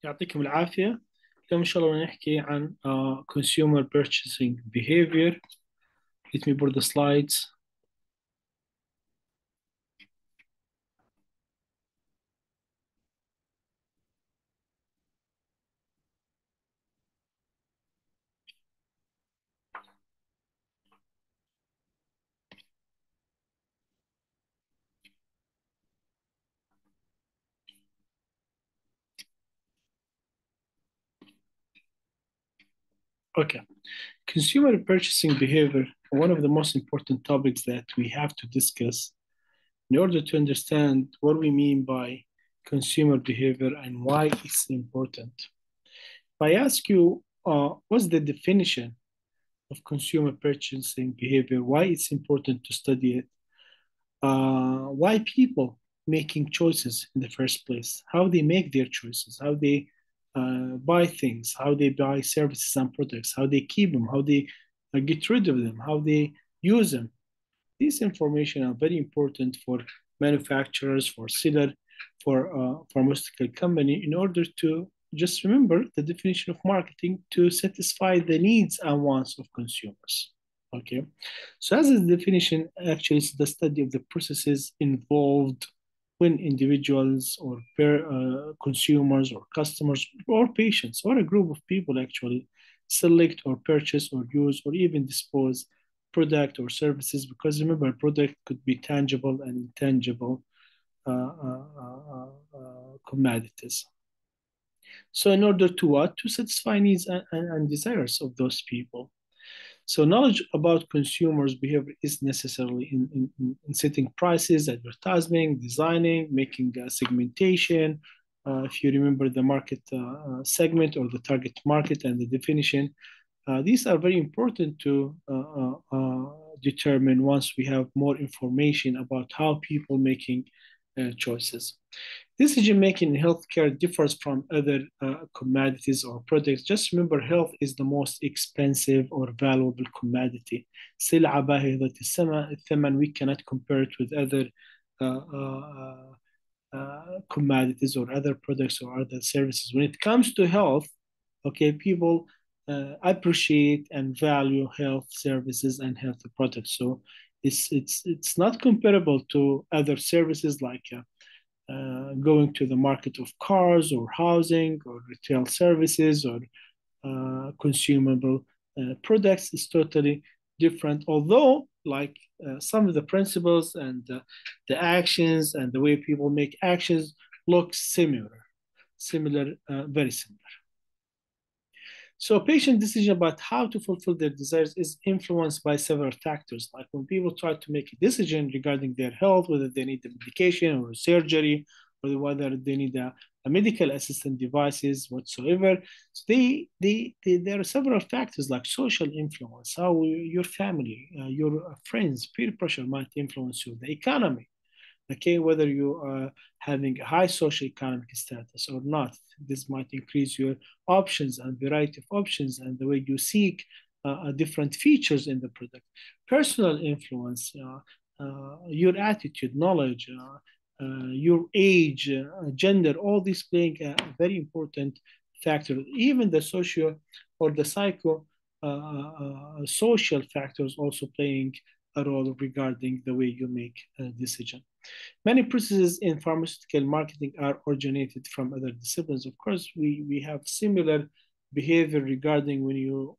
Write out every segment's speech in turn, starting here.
يعطيكم العافية. اليوم إن شاء الله نحكي عن consumer purchasing behavior. Let me put the slides. Okay. Consumer purchasing behavior, one of the most important topics that we have to discuss in order to understand what we mean by consumer behavior and why it's important. If I ask you, what's the definition of consumer purchasing behavior, why it's important to study it, why people making choices in the first place, how they make their choices, how they buy things, how they buy services and products, how they keep them, how they get rid of them, how they use them. These information are very important for manufacturers, for seller, for pharmaceutical company in order to just remember the definition of marketing to satisfy the needs and wants of consumers. Okay, so as a definition, actually, it's the study of the processes involved when individuals or consumers or customers or patients or a group of people actually select or purchase or use or even dispose product or services, because remember, product could be tangible and intangible commodities. So in order to what? To satisfy needs and desires of those people. So knowledge about consumers' behavior is necessarily in setting prices, advertising, designing, making segmentation. If you remember the market segment or the target market and the definition, these are very important to determine once we have more information about how people making choices. Decision making in healthcare differs from other commodities or products. Just remember, health is the most expensive or valuable commodity. سلعة باهظة الثمن. We cannot compare it with other commodities or other products or other services. When it comes to health, okay, people appreciate and value health services and health products. So it's not comparable to other services like going to the market of cars or housing or retail services or consumable products is totally different. Although, like some of the principles and the actions and the way people make actions look similar, very similar. So patient decision about how to fulfill their desires is influenced by several factors. Like when people try to make a decision regarding their health, whether they need a medication or surgery, or whether they need a medical assistant devices whatsoever. So there are several factors like social influence, how your family, your friends, peer pressure might influence you, the economy, okay, whether you are having a high socioeconomic status or not. This might increase your options and variety of options and the way you seek different features in the product. Personal influence, your attitude, knowledge, your age, gender, all these playing a very important factor. Even the socio or the psycho social factors also playing a role regarding the way you make a decision. Many processes in pharmaceutical marketing are originated from other disciplines. Of course, we have similar behavior regarding when you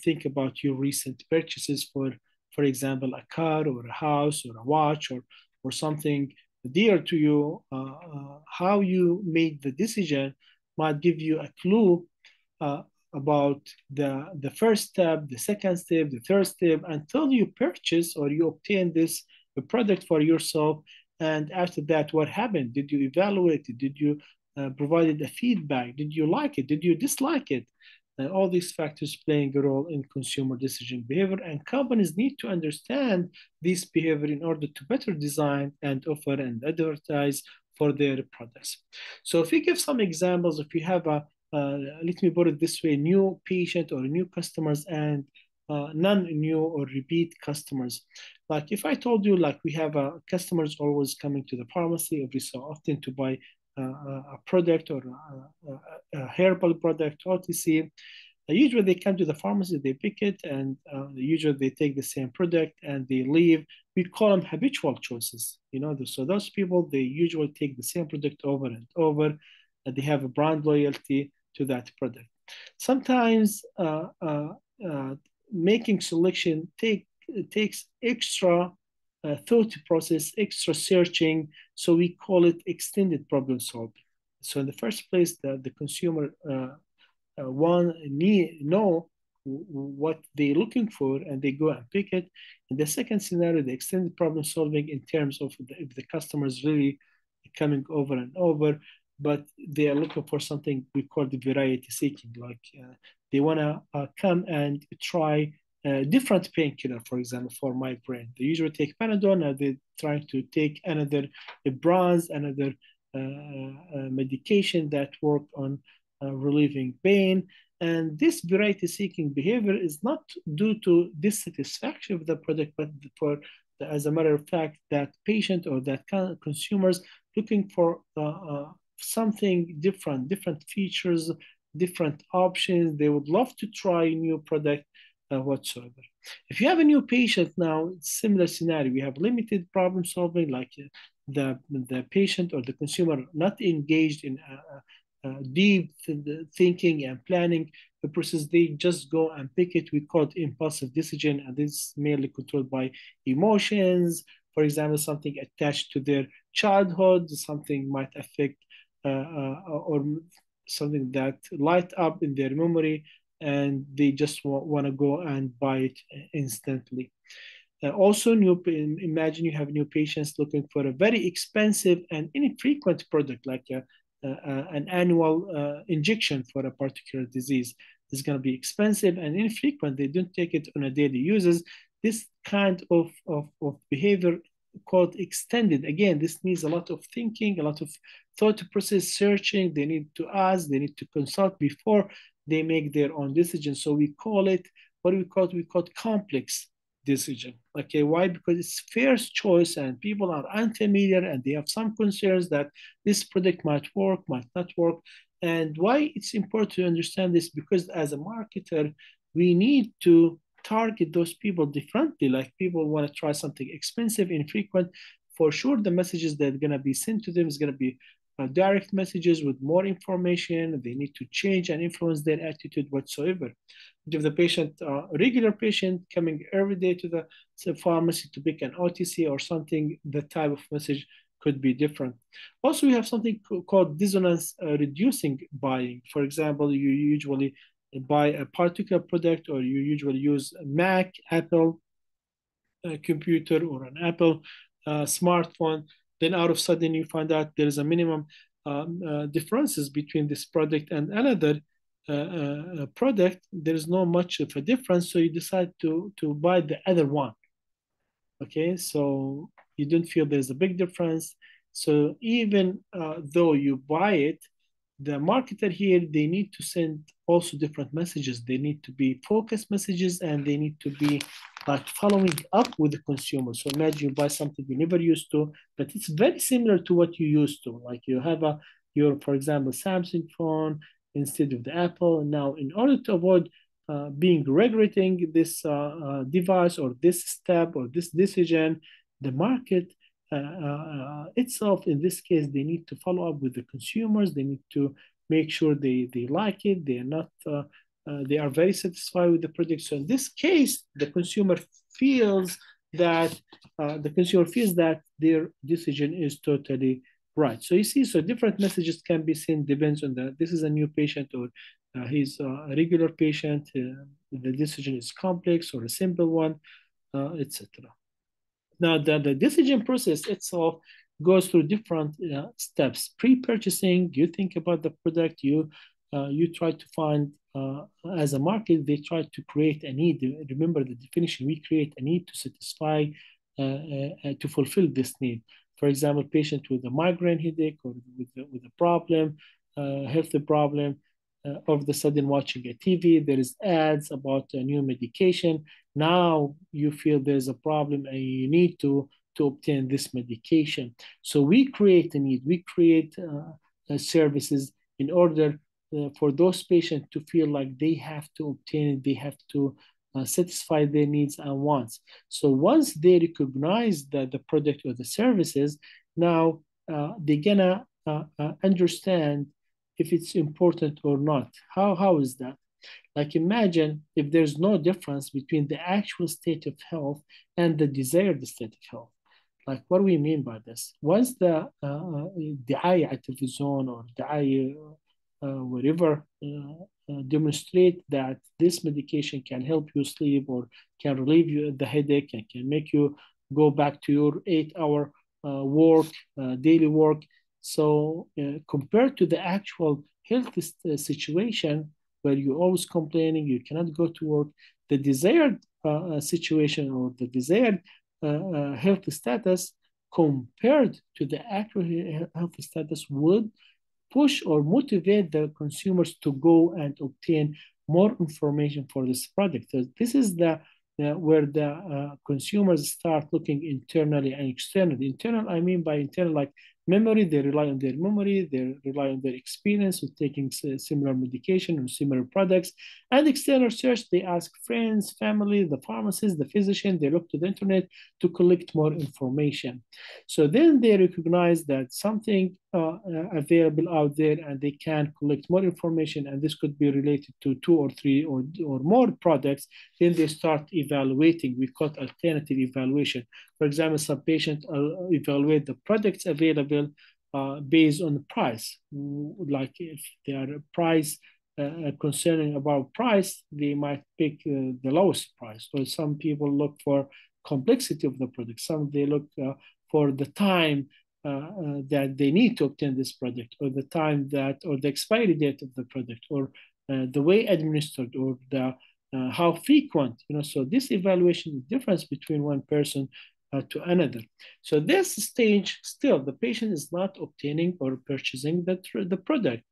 think about your recent purchases for example, a car or a house or a watch or something dear to you. How you made the decision might give you a clue about the first step, the second step, the third step, until you purchase or you obtain this product for yourself. And after that, what happened? Did you evaluate it? Did you provide a feedback? Did you like it? Did you dislike it? And all these factors playing a role in consumer decision behavior. And companies need to understand this behavior in order to better design and offer and advertise for their products. So if we give some examples, if you have let me put it this way, new patient or new customers and non-new or repeat customers. Like if I told you, like we have customers always coming to the pharmacy every so often to buy a product or a herbal product, OTC. Usually they come to the pharmacy, they pick it, and usually they take the same product and they leave. We call them habitual choices. So those people, they usually take the same product over and over, and they have a brand loyalty to that product. Sometimes making selection takes extra thought process, extra searching. So we call it extended problem solving. So in the first place, the consumer one know what they're looking for and they go and pick it. In the second scenario, the extended problem solving in terms of if the customer is really coming over and over, but they are looking for something we call the variety seeking, like they want to come and try different painkiller, for example, for migraine. They usually take Panadol, and they're trying to take another brands, another medication that work on relieving pain. And this variety seeking behavior is not due to dissatisfaction with the product, but for as a matter of fact, that patient or that consumers looking for something different, different features, different options. They would love to try a new product whatsoever. If you have a new patient now, similar scenario. We have limited problem solving, like the patient or the consumer not engaged in deep thinking and planning the process. They just go and pick it. We call it impulsive decision, and this is mainly controlled by emotions. For example, something attached to their childhood, something might affect or something that light up in their memory, and they just want to go and buy it instantly. Also, imagine you have new patients looking for a very expensive and infrequent product, like an annual injection for a particular disease. It's going to be expensive and infrequent. They don't take it on a daily uses. This kind of behavior called extended. Again, this needs a lot of thinking, a lot of thought process, searching. They need to ask, they need to consult before they make their own decision. So we call it, what do we call it? We call it complex decision. Okay, why? Because it's first choice and people are unfamiliar and they have some concerns that this product might work, might not work. And why it's important to understand this, because as a marketer, we need to target those people differently. Like people want to try something expensive, infrequent. For sure, the messages that are going to be sent to them is going to be direct messages with more information. They need to change and influence their attitude whatsoever. If the patient, regular patient coming every day to the pharmacy to pick an OTC or something, the type of message could be different. Also, we have something called dissonance reducing buying. For example, you usually buy a particular product, or you usually use a Mac, Apple computer, or an Apple smartphone. Then out of sudden you find out there is a minimum differences between this product and another product. There is not much of a difference, so you decide to buy the other one. Okay, so you don't feel there's a big difference. So even though you buy it, the marketer here, they need to send also different messages. They need to be focused messages, and they need to be like following up with the consumer. So imagine you buy something you never used to, but it's very similar to what you used to. Like you have your, for example, Samsung phone instead of the Apple. And now, in order to avoid being regretting this device or this step or this decision, the market itself, in this case, they need to follow up with the consumers. They need to make sure they like it. They are not. They are very satisfied with the product. So in this case, the consumer feels that their decision is totally right. So you see, so different messages can be sent, depends on that. This is a new patient, or he's a regular patient. The decision is complex or a simple one, etc. Now, the decision process itself goes through different steps. Pre-purchasing, you think about the product, you try to find, as a market, they try to create a need. Remember the definition, we create a need to satisfy, to fulfill this need. For example, patient with a migraine headache or with a problem, healthy problem, all of a sudden watching a TV, there is ads about a new medication. Now you feel there's a problem and you need to obtain this medication. So we create a need. We create services in order for those patients to feel like they have to obtain it, they have to satisfy their needs and wants. So once they recognize the product or the services, now they're gonna understand if it's important or not. How is that? Like imagine if there's no difference between the actual state of health and the desired state of health. Like what do we mean by this? Once the دعاية على التلفزيون or دعاية whatever demonstrate that this medication can help you sleep or can relieve you the headache and can make you go back to your 8 hour work, daily work. So compared to the actual health situation where you're always complaining, you cannot go to work, the desired situation or the desired health status compared to the actual health status would push or motivate the consumers to go and obtain more information for this product. So this is the where the consumers start looking internally and externally. Internal, I mean by internal, like memory, they rely on their memory, they rely on their experience with taking similar medication or similar products. And external search, they ask friends, family, the pharmacist, the physician, they look to the internet to collect more information. So then they recognize that something available out there and they can collect more information, and this could be related to 2 or 3 or more products. Then they start evaluating. We call it alternative evaluation. For example, some patients evaluate the products available based on the price. Like if they are price concerning about price, they might pick the lowest price. Or some people look for complexity of the product. Some they look for the time that they need to obtain this product, or the time that, or the expiry date of the product, or the way administered, or the how frequent. So this evaluation is difference between one person to another. So this stage, still the patient is not obtaining or purchasing the product.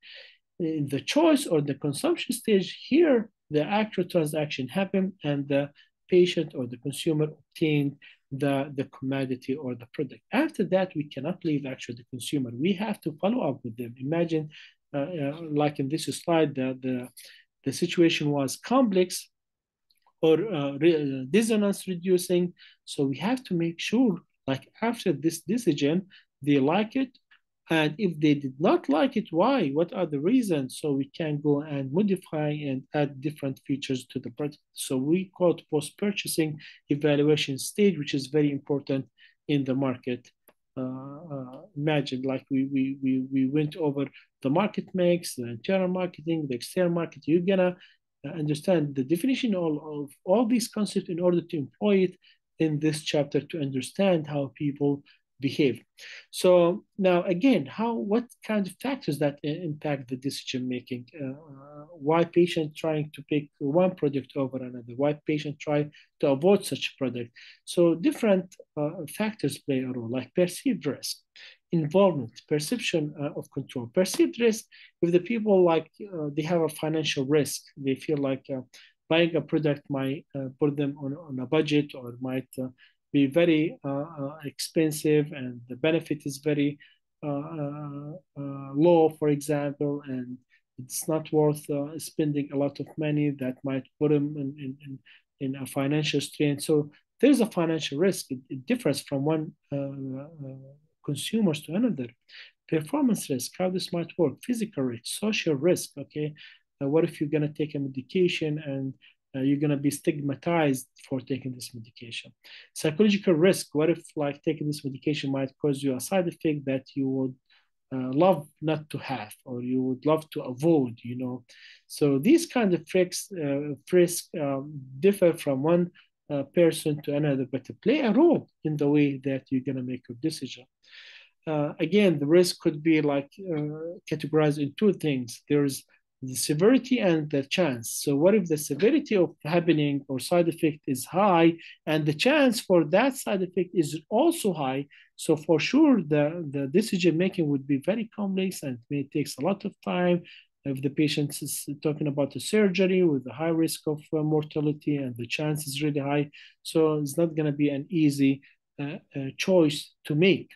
In the choice or the consumption stage, here the actual transaction happened and the patient or the consumer obtained the commodity or the product. After that, we cannot leave actually the consumer. We have to follow up with them. Imagine, like in this slide, the situation was complex or dissonance reducing. So we have to make sure, like after this decision, they like it. And if they did not like it, why? What are the reasons? So we can go and modify and add different features to the product. So we call it post-purchasing evaluation stage, which is very important in the market. Imagine like we went over the market mix, the internal marketing, the external marketing. You're gonna understand the definition of all these concepts in order to employ it in this chapter to understand how people behave. So now again, what kind of factors that impact the decision making? Why patient trying to pick one product over another? Why patient try to avoid such product? So different factors play a role, like perceived risk, involvement, perception of control. Perceived risk, if the people like they have a financial risk, they feel like buying a product might put them on a budget, or might be very expensive, and the benefit is very low, for example, and it's not worth spending a lot of money that might put them in a financial strain. So there's a financial risk. It differs from one consumers to another. Performance risk, how this might work. Physical risk, social risk, okay? What if you're gonna take a medication and you're going to be stigmatized for taking this medication? Psychological risk, what if like taking this medication might cause you a side effect that you would love not to have, or you would love to avoid, So these kind of risks differ from one person to another, but to play a role in the way that you're going to make your decision. Again, the risk could be like categorized in two things. There's the severity and the chance. So what if the severity of happening or side effect is high, and the chance for that side effect is also high? So for sure, the decision making would be very complex and may takes a lot of time. If the patient is talking about a surgery with a high risk of mortality and the chance is really high, so it's not going to be an easy choice to make.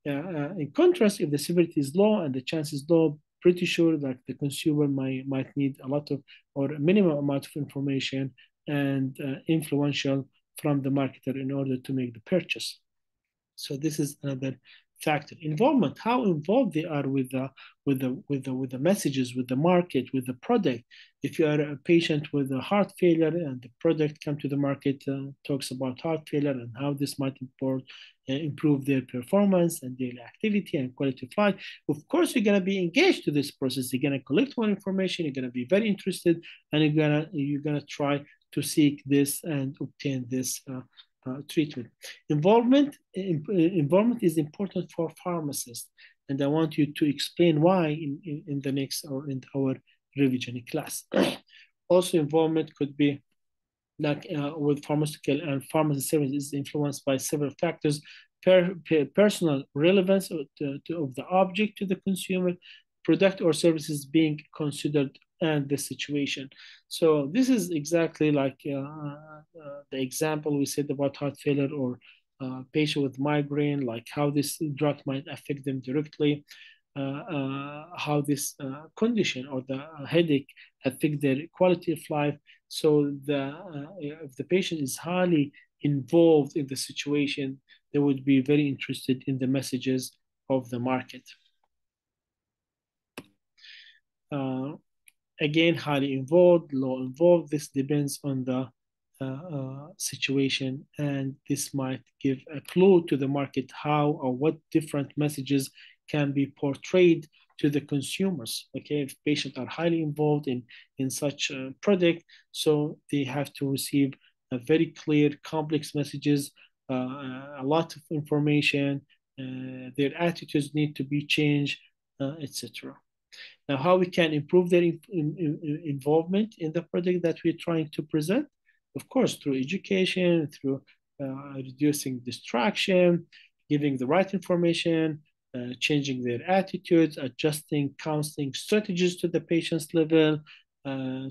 In contrast, if the severity is low and the chance is low, pretty sure that the consumer might need a lot of or a minimum amount of information and influential from the marketer in order to make the purchase. So this is another factor. Involvement, how involved they are with the messages, with the market, with the product. If you are a patient with a heart failure and the product come to the market, talks about heart failure and how this might improve their performance and daily activity and quality of life. Of course, you're going to be engaged to this process. You're going to collect more information. You're going to be very interested, and you're gonna try to seek this and obtain this treatment. Involvement is important for pharmacists, and I want you to explain why in the next or in our revision class. Also, involvement could be like with pharmaceutical and pharmacy services is influenced by several factors, personal relevance of the object to the consumer, product or services being considered, and the situation. So this is exactly like the example we said about heart failure or patient with migraine, like how this drug might affect them directly, how this condition or the headache affect their quality of life. So if the patient is highly involved in the situation, they would be very interested in the messages of the market. Again, highly involved, low involved. This depends on the situation, and this might give a clue to the market how or what different messages can be portrayed to the consumers. Okay, if patients are highly involved in such a product, so they have to receive a very clear, complex messages, a lot of information. Their attitudes need to be changed, etc. Now, how we can improve their involvement in the project that we're trying to present? Of course, through education, through reducing distraction, giving the right information, changing their attitudes, adjusting counseling strategies to the patient's level,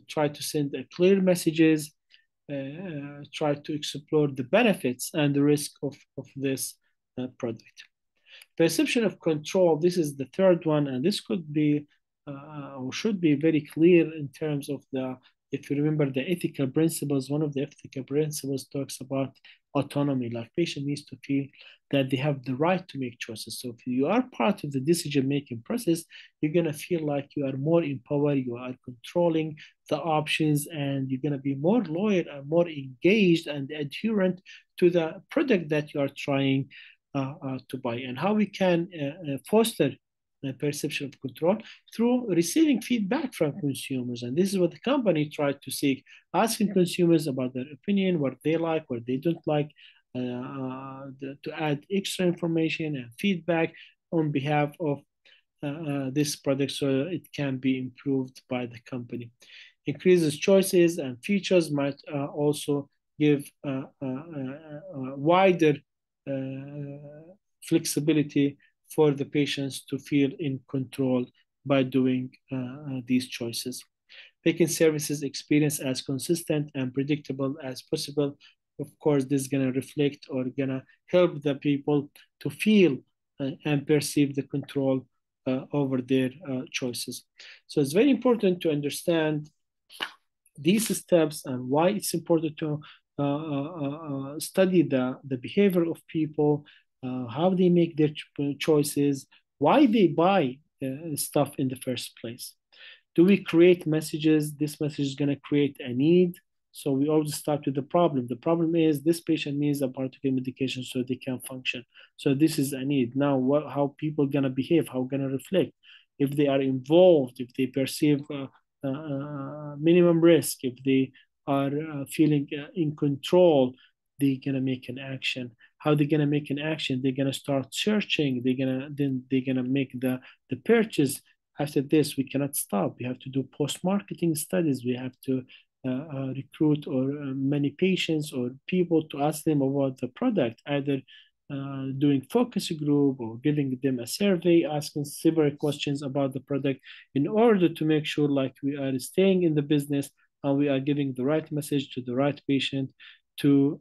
try to send clear messages, try to explore the benefits and the risk of this product. Perception of control, this is the third one, and this could be or should be very clear in terms of if you remember the ethical principles, one of the ethical principles talks about autonomy, like patient needs to feel that they have the right to make choices. So if you are part of the decision-making process, you're gonna feel like you are more empowered, you are controlling the options, and you're gonna be more loyal and more engaged and adherent to the product that you are trying to buy. And how we can foster perception of control through receiving feedback from consumers. And this is what the company tried to seek, asking consumers about their opinion, what they like, what they don't like, to add extra information and feedback on behalf of this product so it can be improved by the company. Increases choices and features might also give wider flexibility for the patients to feel in control by doing these choices. Making services experience as consistent and predictable as possible. Of course, this is going to reflect or going to help the people to feel and perceive the control over their choices. So it's very important to understand these steps and why it's important to study the behavior of people, how they make their choices, why they buy stuff in the first place. Do we create messages? This message is going to create a need. So we always start with the problem. The problem is this patient needs a particular medication so they can function. So this is a need. Now, how people going to behave, how going to reflect, if they are involved, if they perceive minimum risk, if they are feeling in control, they're going to make an action. How they're going to make an action? They're going to start searching. They're going to make the purchase. After this, we cannot stop. We have to do post-marketing studies. We have to recruit or many patients or people to ask them about the product, either doing focus group or giving them a survey, asking several questions about the product in order to make sure like we are staying in the business and we are giving the right message to the right patient to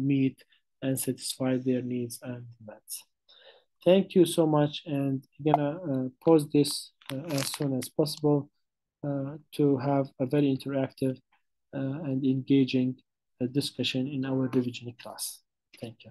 meet and satisfy their needs and demands. Thank you so much, and I'm gonna post this as soon as possible to have a very interactive and engaging discussion in our revision class. Thank you.